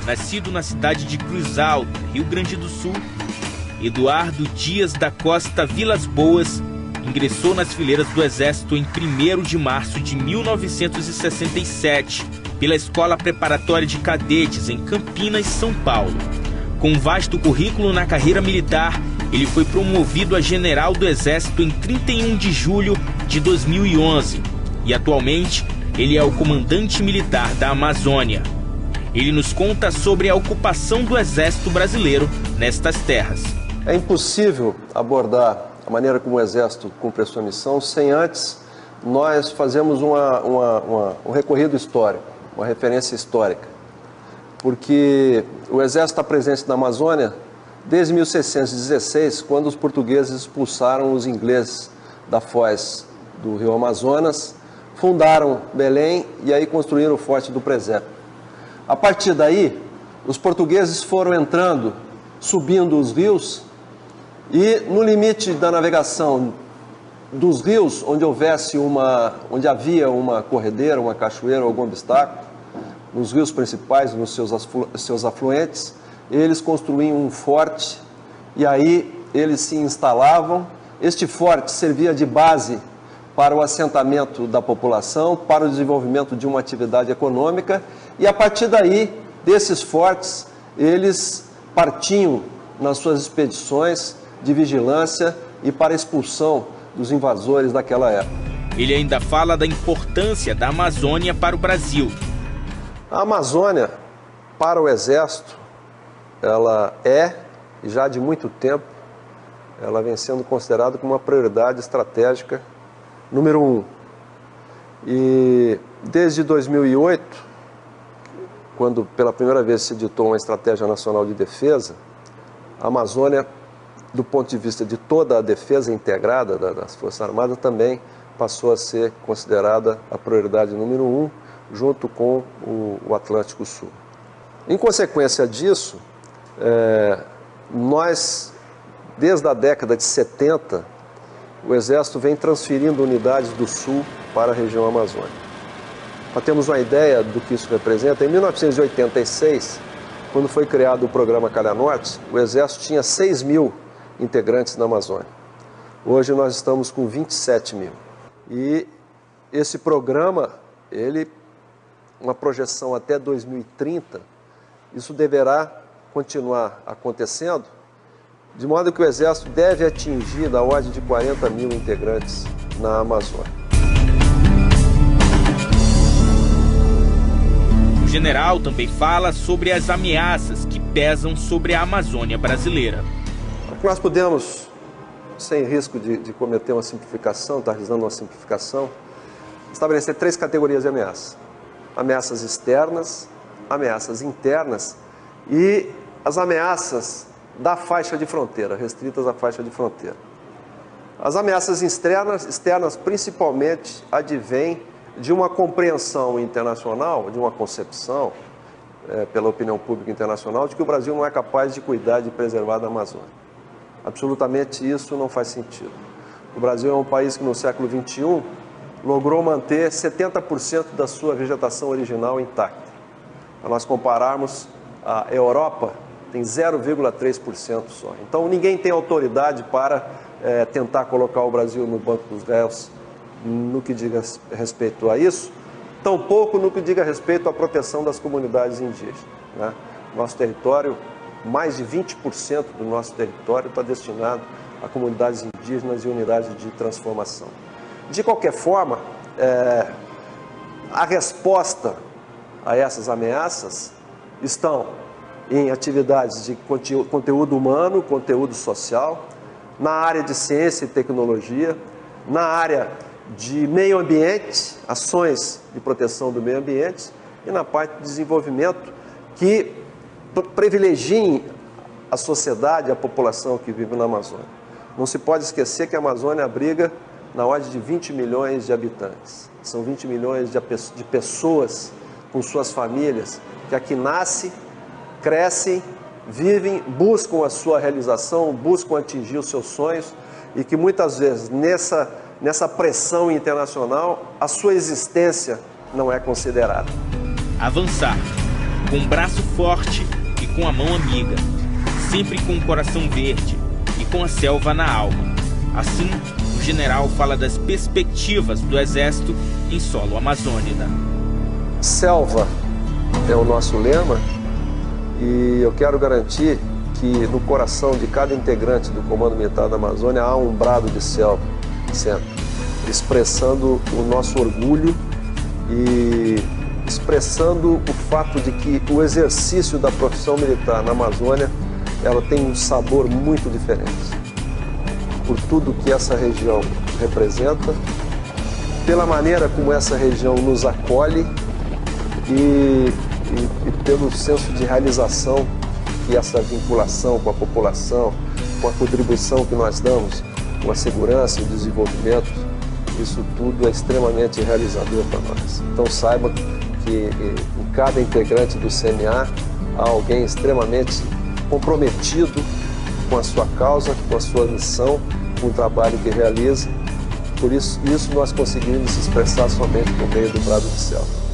nascido na cidade de Cruz Alta, Rio Grande do Sul, Eduardo Dias da Costa Vilas Boas ingressou nas fileiras do Exército em 1º de março de 1967, pela Escola Preparatória de Cadetes em Campinas, São Paulo. Com um vasto currículo na carreira militar, ele foi promovido a general do Exército em 31 de julho de 2011 e atualmente ele é o comandante militar da Amazônia. Ele nos conta sobre a ocupação do Exército brasileiro nestas terras. É impossível abordar a maneira como o Exército cumpre a sua missão sem antes nós fazermos um recorrido histórico, uma referência histórica. Porque o Exército está presente na Amazônia desde 1616, quando os portugueses expulsaram os ingleses da foz do rio Amazonas, fundaram Belém e aí construíram o Forte do Presépio. A partir daí, os portugueses foram entrando, subindo os rios, e no limite da navegação dos rios, onde havia uma corredeira, uma cachoeira ou algum obstáculo, nos rios principais, nos seus afluentes, eles construíam um forte e aí eles se instalavam. Este forte servia de base para o assentamento da população, para o desenvolvimento de uma atividade econômica, e a partir daí, desses fortes, eles partiam nas suas expedições de vigilância e para a expulsão dos invasores daquela época. Ele ainda fala da importância da Amazônia para o Brasil. A Amazônia, para o Exército, ela é, e já de muito tempo, ela vem sendo considerada como uma prioridade estratégica número 1. E desde 2008, quando pela primeira vez se editou uma Estratégia Nacional de Defesa, a Amazônia, do ponto de vista de toda a defesa integrada das Forças Armadas, também passou a ser considerada a prioridade número 1, junto com o Atlântico Sul. Em consequência disso, nós, desde a década de 70, o Exército vem transferindo unidades do Sul para a região amazônica. Para termos uma ideia do que isso representa, em 1986, quando foi criado o programa Calha Norte, o Exército tinha 6 mil integrantes na Amazônia. Hoje nós estamos com 27 mil. E esse programa, uma projeção até 2030, isso deverá continuar acontecendo, de modo que o Exército deve atingir da ordem de 40 mil integrantes na Amazônia. O general também fala sobre as ameaças que pesam sobre a Amazônia brasileira. Nós podemos, sem risco de cometer uma simplificação, estar realizando uma simplificação, estabelecer 3 categorias de ameaças. Ameaças externas, ameaças internas e as ameaças da faixa de fronteira, restritas à faixa de fronteira. As ameaças externas principalmente advêm de uma compreensão internacional, de uma concepção pela opinião pública internacional, de que o Brasil não é capaz de cuidar e de preservar da Amazônia. Absolutamente isso não faz sentido. O Brasil é um país que no século XXI logrou manter 70% da sua vegetação original intacta. Para nós compararmos, a Europa tem 0,3% só. Então ninguém tem autoridade para tentar colocar o Brasil no banco dos réus no que diga respeito a isso, tampouco no que diga respeito à proteção das comunidades indígenas, né? Nosso território, mais de 20% do nosso território está destinado a comunidades indígenas e unidades de transformação. De qualquer forma, a resposta a essas ameaças estão em atividades de conteúdo humano, conteúdo social, na área de ciência e tecnologia, na área de meio ambiente, ações de proteção do meio ambiente e na parte de desenvolvimento que privilegiem a sociedade, a população que vive na Amazônia. Não se pode esquecer que a Amazônia abriga na ordem de 20 milhões de habitantes. São 20 milhões de pessoas com suas famílias que aqui nascem, crescem, vivem, buscam a sua realização, buscam atingir os seus sonhos e que muitas vezes nessa pressão internacional a sua existência não é considerada. Avançar. com um braço forte e com a mão amiga, sempre com o coração verde e com a selva na alma. Assim, o general fala das perspectivas do Exército em solo amazônida. Selva é o nosso lema e eu quero garantir que no coração de cada integrante do Comando Militar da Amazônia há um brado de selva, sempre, expressando o nosso orgulho e expressando o fato de que o exercício da profissão militar na Amazônia ela tem um sabor muito diferente. Por tudo que essa região representa, pela maneira como essa região nos acolhe e pelo senso de realização que essa vinculação com a população, com a contribuição que nós damos com a segurança e o desenvolvimento, isso tudo é extremamente realizador para nós. Então saiba que em cada integrante do CMA há alguém extremamente comprometido com a sua causa, com a sua missão, com o trabalho que realiza. Por isso nós conseguimos expressar somente por meio do brado de selva.